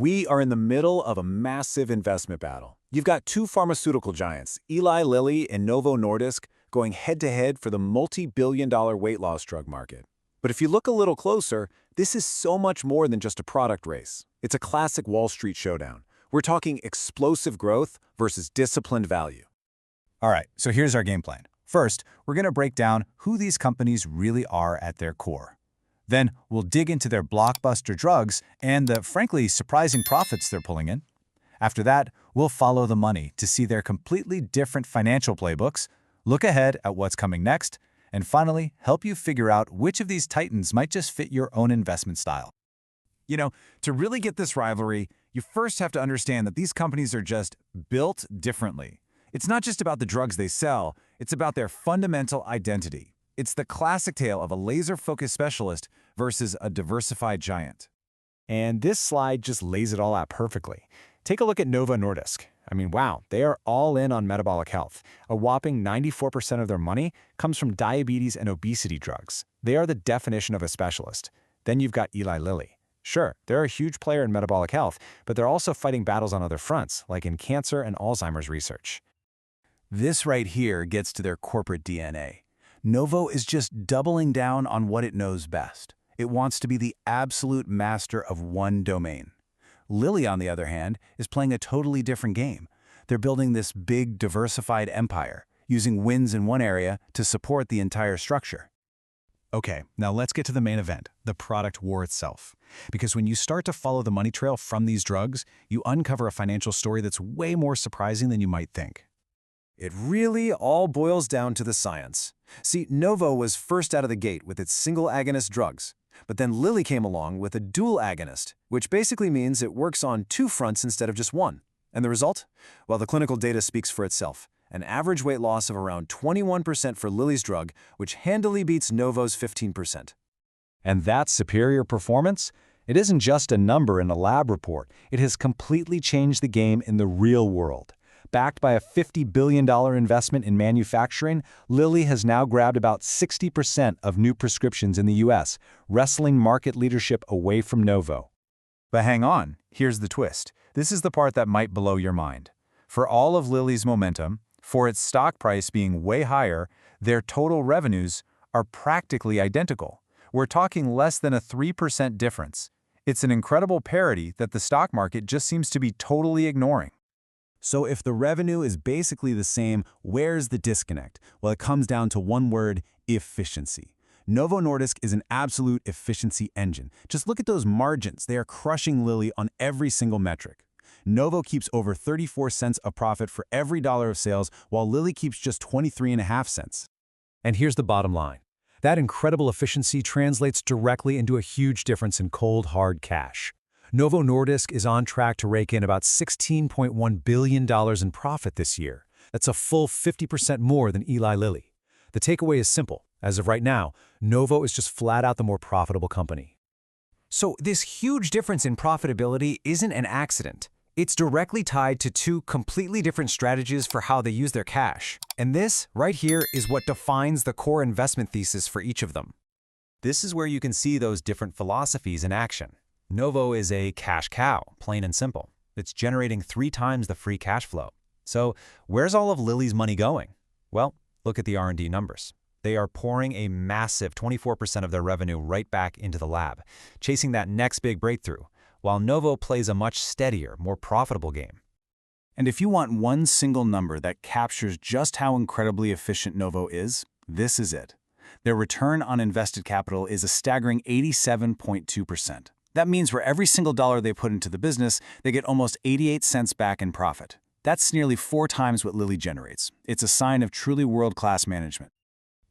We are in the middle of a massive investment battle. You've got two pharmaceutical giants, Eli Lilly and Novo Nordisk, going head-to-head for the multi-billion-dollar weight loss drug market. But if you look a little closer, this is so much more than just a product race. It's a classic Wall Street showdown. We're talking explosive growth versus disciplined value. All right, so here's our game plan. First, we're going to break down who these companies really are at their core. Then, we'll dig into their blockbuster drugs and the, frankly, surprising profits they're pulling in. After that, we'll follow the money to see their completely different financial playbooks, look ahead at what's coming next, and finally, help you figure out which of these titans might just fit your own investment style. You know, to really get this rivalry, you first have to understand that these companies are just built differently. It's not just about the drugs they sell, it's about their fundamental identity. It's the classic tale of a laser-focused specialist versus a diversified giant. And this slide just lays it all out perfectly. Take a look at Novo Nordisk. I mean, wow, they are all in on metabolic health. A whopping 94% of their money comes from diabetes and obesity drugs. They are the definition of a specialist. Then you've got Eli Lilly. Sure, they're a huge player in metabolic health, but they're also fighting battles on other fronts, like in cancer and Alzheimer's research. This right here gets to their corporate DNA. Novo is just doubling down on what it knows best. It wants to be the absolute master of one domain. Lilly, on the other hand, is playing a totally different game. They're building this big, diversified empire, using wins in one area to support the entire structure. Okay, now let's get to the main event, the product war itself. Because when you start to follow the money trail from these drugs, you uncover a financial story that's way more surprising than you might think. It really all boils down to the science. See, Novo was first out of the gate with its single agonist drugs, but then Lilly came along with a dual agonist, which basically means it works on two fronts instead of just one. And the result? Well, the clinical data speaks for itself. An average weight loss of around 21% for Lilly's drug, which handily beats Novo's 15%. And that superior performance? It isn't just a number in a lab report. It has completely changed the game in the real world. Backed by a $50 billion investment in manufacturing, Lilly has now grabbed about 60% of new prescriptions in the US, wresting market leadership away from Novo. But hang on, here's the twist. This is the part that might blow your mind. For all of Lilly's momentum, for its stock price being way higher, their total revenues are practically identical. We're talking less than a 3% difference. It's an incredible parity that the stock market just seems to be totally ignoring. So if the revenue is basically the same, where's the disconnect? Well, it comes down to one word: efficiency. Novo Nordisk is an absolute efficiency engine. Just look at those margins. They are crushing Lilly on every single metric. Novo keeps over 34 cents of profit for every dollar of sales, while Lilly keeps just 23.5 cents. And here's the bottom line. That incredible efficiency translates directly into a huge difference in cold, hard cash. Novo Nordisk is on track to rake in about $16.1 billion in profit this year. That's a full 50% more than Eli Lilly. The takeaway is simple. As of right now, Novo is just flat out the more profitable company. So this huge difference in profitability isn't an accident. It's directly tied to two completely different strategies for how they use their cash. And this, right here, is what defines the core investment thesis for each of them. This is where you can see those different philosophies in action. Novo is a cash cow, plain and simple. It's generating 3 times the free cash flow. So where's all of Lilly's money going? Well, look at the R&D numbers. They are pouring a massive 24% of their revenue right back into the lab, chasing that next big breakthrough, while Novo plays a much steadier, more profitable game. And if you want one single number that captures just how incredibly efficient Novo is, this is it. Their return on invested capital is a staggering 87.2%. That means for every single dollar they put into the business, they get almost 88 cents back in profit. That's nearly 4 times what Lilly generates. It's a sign of truly world-class management.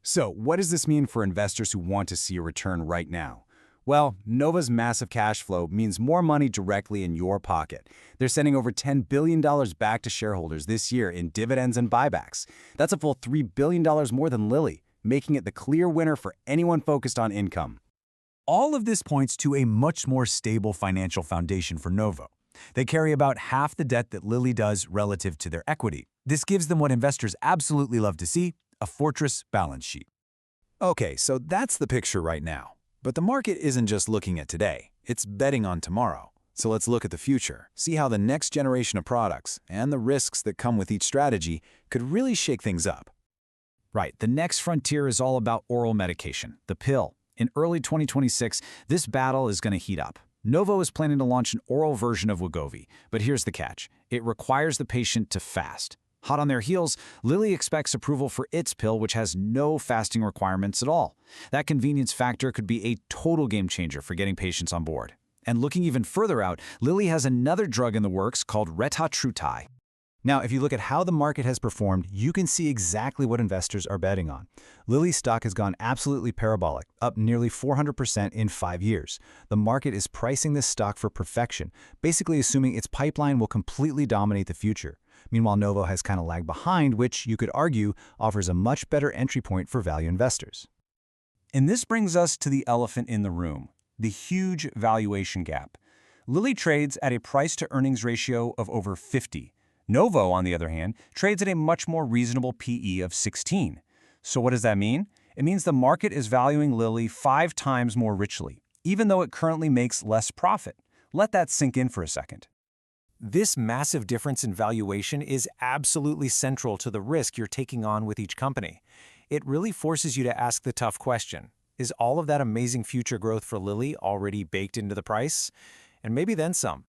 So, what does this mean for investors who want to see a return right now? Well, Novo's massive cash flow means more money directly in your pocket. They're sending over $10 billion back to shareholders this year in dividends and buybacks. That's a full $3 billion more than Lilly, making it the clear winner for anyone focused on income. All of this points to a much more stable financial foundation for Novo. They carry about half the debt that Lilly does relative to their equity. This gives them what investors absolutely love to see: a fortress balance sheet. Okay, so that's the picture right now. But the market isn't just looking at today, it's betting on tomorrow. So let's look at the future, see how the next generation of products and the risks that come with each strategy could really shake things up. Right, the next frontier is all about oral medication, the pill. In early 2026, this battle is going to heat up. Novo is planning to launch an oral version of Wegovy, but here's the catch. It requires the patient to fast. Hot on their heels, Lilly expects approval for its pill, which has no fasting requirements at all. That convenience factor could be a total game changer for getting patients on board. And looking even further out, Lilly has another drug in the works called retatrutide. Now, if you look at how the market has performed, you can see exactly what investors are betting on. Lilly's stock has gone absolutely parabolic, up nearly 400% in 5 years. The market is pricing this stock for perfection, basically assuming its pipeline will completely dominate the future. Meanwhile, Novo has kind of lagged behind, which you could argue offers a much better entry point for value investors. And this brings us to the elephant in the room, the huge valuation gap. Lilly trades at a price-to-earnings ratio of over 50. Novo, on the other hand, trades at a much more reasonable PE of 16. So what does that mean? It means the market is valuing Lilly 5 times more richly, even though it currently makes less profit. Let that sink in for a second. This massive difference in valuation is absolutely central to the risk you're taking on with each company. It really forces you to ask the tough question, is all of that amazing future growth for Lilly already baked into the price? And maybe then some.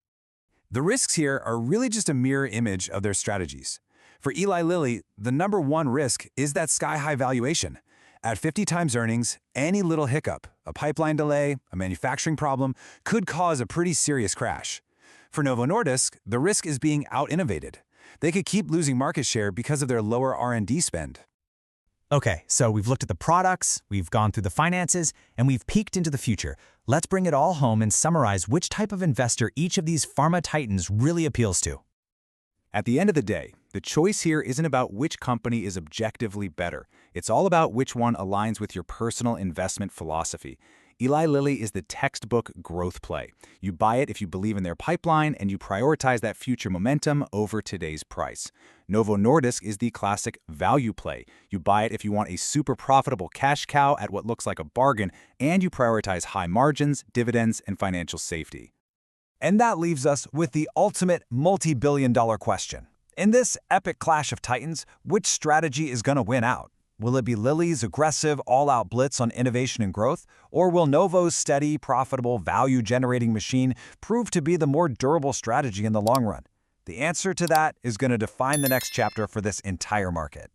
The risks here are really just a mirror image of their strategies. For Eli Lilly, the number one risk is that sky-high valuation. At 50 times earnings, any little hiccup, a pipeline delay, a manufacturing problem, could cause a pretty serious crash. For Novo Nordisk, the risk is being out-innovated. They could keep losing market share because of their lower R&D spend. Okay, so we've looked at the products, we've gone through the finances, and we've peeked into the future. Let's bring it all home and summarize which type of investor each of these pharma titans really appeals to. At the end of the day, the choice here isn't about which company is objectively better. It's all about which one aligns with your personal investment philosophy. Eli Lilly is the textbook growth play. You buy it if you believe in their pipeline and you prioritize that future momentum over today's price. Novo Nordisk is the classic value play. You buy it if you want a super profitable cash cow at what looks like a bargain, and you prioritize high margins, dividends, and financial safety. And that leaves us with the ultimate multi-billion-dollar question. In this epic clash of titans, which strategy is going to win out? Will it be Lilly's aggressive, all-out blitz on innovation and growth, or will Novo's steady, profitable, value-generating machine prove to be the more durable strategy in the long run? The answer to that is going to define the next chapter for this entire market.